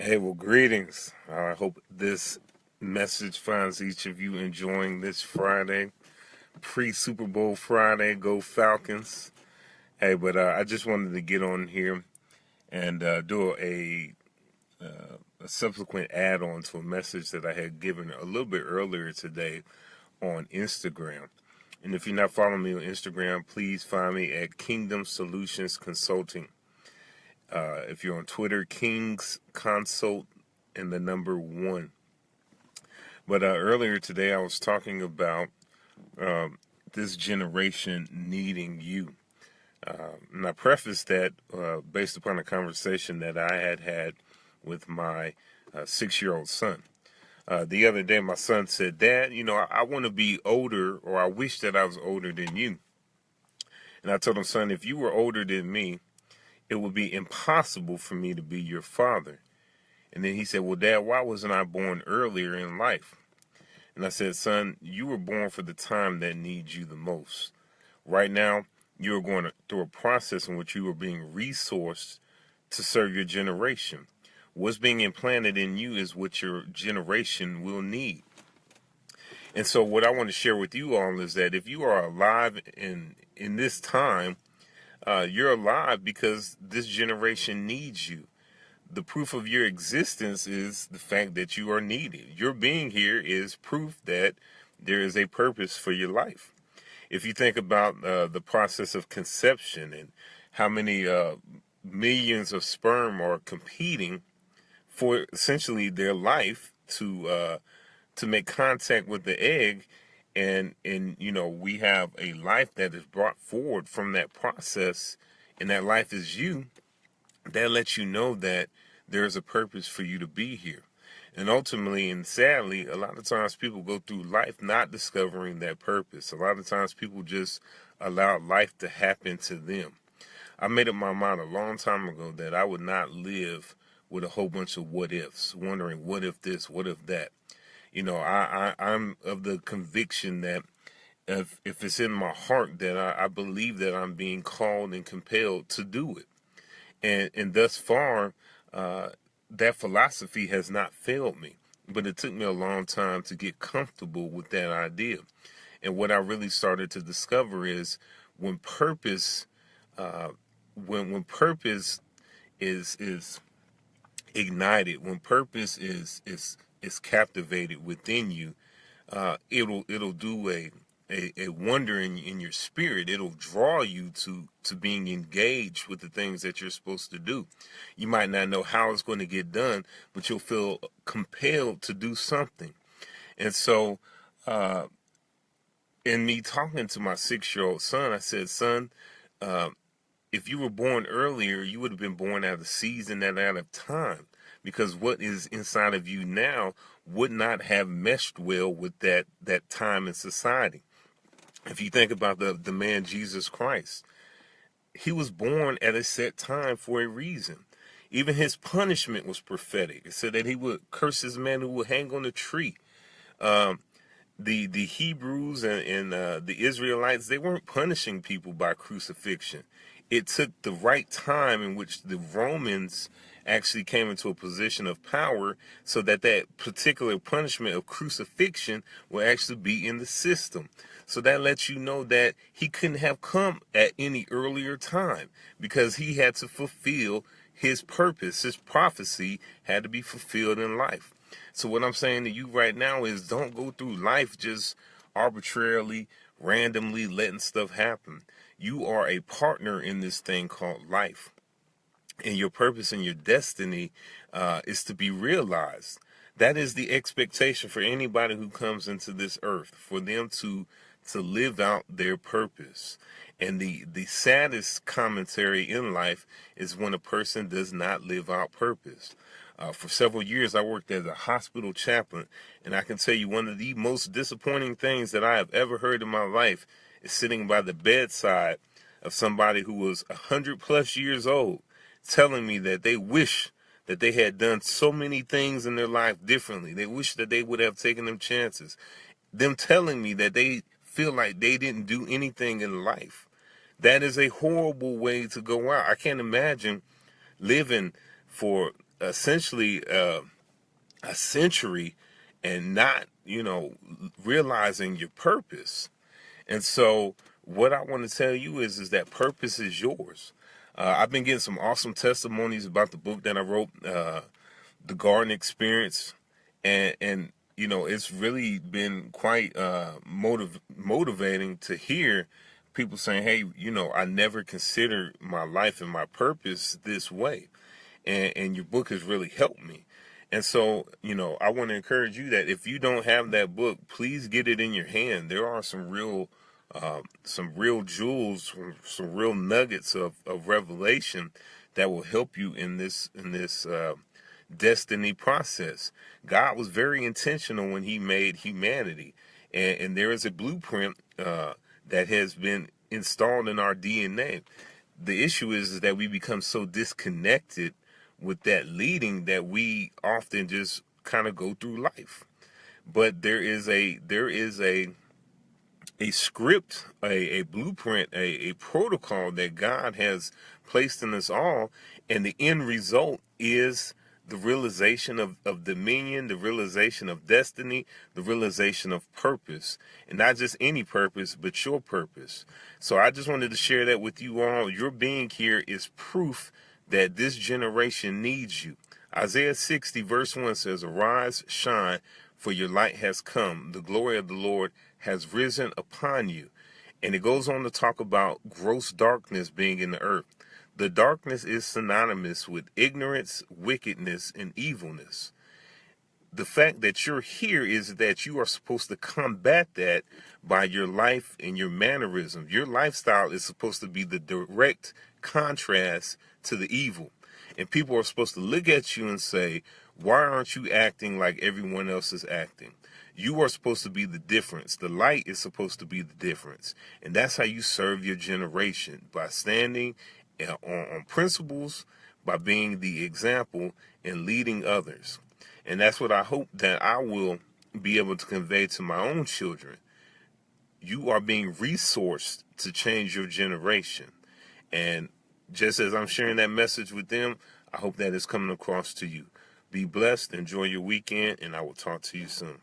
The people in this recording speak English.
Hey, well, greetings. I hope this message finds each of you enjoying this Friday, pre-Super Bowl Friday. Go Falcons. Hey, but I just wanted to get on here and do a subsequent add-on to a message that I had given a little bit earlier today on Instagram. And if you're not following me on Instagram, please find me at Kingdom Solutions Consulting. If you're on Twitter, Kings Consult and the number 1. But earlier today, I was talking about this generation needing you. And I prefaced that based upon a conversation that I had with my 6-year-old son. The other day, my son said, "Dad, I want to be older, or I wish that I was older than you." And I told him, "Son, if you were older than me, it would be impossible for me to be your father." And then he said, "Well, Dad, why wasn't I born earlier in life?" And I said, "Son, you were born for the time that needs you the most. Right now, you're going through a process in which you are being resourced to serve your generation. What's being implanted in you is what your generation will need." And so what I want to share with you all is that if you are alive in this time, you're alive because this generation needs you. The proof of your existence is the fact that you are needed. Your being here is proof that there is a purpose for your life. If you think about the process of conception and how many millions of sperm are competing for essentially their life to make contact with the egg, and we have a life that is brought forward from that process, and that life is you. That lets you know that there is a purpose for you to be here. And ultimately and sadly, a lot of times people go through life not discovering that purpose. A lot of times people just allow life to happen to them. I made up my mind a long time ago that I would not live with a whole bunch of what ifs, wondering what if this, what if that. I'm of the conviction that if it's in my heart that I believe that I'm being called and compelled to do it. And thus far, that philosophy has not failed me. But it took me a long time to get comfortable with that idea. And what I really started to discover is when purpose, uh, when purpose is ignited, when purpose is captivated within you, it'll do a wonder in your spirit. It'll draw you to being engaged with the things that you're supposed to do. You might not know how it's going to get done, but you'll feel compelled to do something. And so, in me talking to my 6-year-old son, I said, "Son, uh, if you were born earlier, you would have been born out of season and out of time, because what is inside of you now would not have meshed well with that time in society." If you think about the man Jesus Christ, he was born at a set time for a reason. Even his punishment was prophetic. It said that he would curse his man who would hang on a tree. Um, the Hebrews and the Israelites, they weren't punishing people by crucifixion. It took the right time in which the Romans actually came into a position of power so that that particular punishment of crucifixion will actually be in the system. So that lets you know that he couldn't have come at any earlier time because he had to fulfill his purpose. His prophecy had to be fulfilled in life. So what I'm saying to you right now is don't go through life just arbitrarily, randomly letting stuff happen. You are a partner in this thing called life. And your purpose and your destiny is to be realized. That is the expectation for anybody who comes into this earth, for them to live out their purpose. And the saddest commentary in life is when a person does not live out purpose. For several years, I worked as a hospital chaplain, and I can tell you one of the most disappointing things that I have ever heard in my life is sitting by the bedside of somebody who was 100+ years old, telling me that they wish that they had done so many things in their life differently. They wish that they would have taken them chances. Them telling me that they feel like they didn't do anything in life. That is a horrible way to go out. I can't imagine living for essentially a century and not, realizing your purpose. And so what I want to tell you is that purpose is yours. I've been getting some awesome testimonies about the book that I wrote, The Garden Experience. And it's really been quite motivating to hear people saying, hey, I never considered my life and my purpose this way. And your book has really helped me. And so, I want to encourage you that if you don't have that book, please get it in your hand. There are some real jewels, some real nuggets of revelation that will help you in this destiny process. God was very intentional when he made humanity. And there is a blueprint that has been installed in our DNA. The issue is that we become so disconnected with that leading that we often just kind of go through life. But there is a script, a blueprint, a protocol that God has placed in us all, and the end result is the realization of dominion, the realization of destiny, the realization of purpose, and not just any purpose, but your purpose. So I just wanted to share that with you all. Your being here is proof that this generation needs you. Isaiah 60 verse 1 says, "Arise, shine, for your light has come. The glory of the Lord has risen upon you." And it goes on to talk about gross darkness being in the earth. The darkness is synonymous with ignorance, wickedness, and evilness. The fact that you're here is that you are supposed to combat that by your life and your mannerism. Your lifestyle is supposed to be the direct contrast to the evil. And people are supposed to look at you and say, why aren't you acting like everyone else is acting? You are supposed to be the difference. The light is supposed to be the difference. And that's how you serve your generation, by standing on principles, by being the example and leading others. And that's what I hope that I will be able to convey to my own children. You are being resourced to change your generation. And just as I'm sharing that message with them, I hope that is coming across to you. Be blessed, enjoy your weekend, and I will talk to you soon.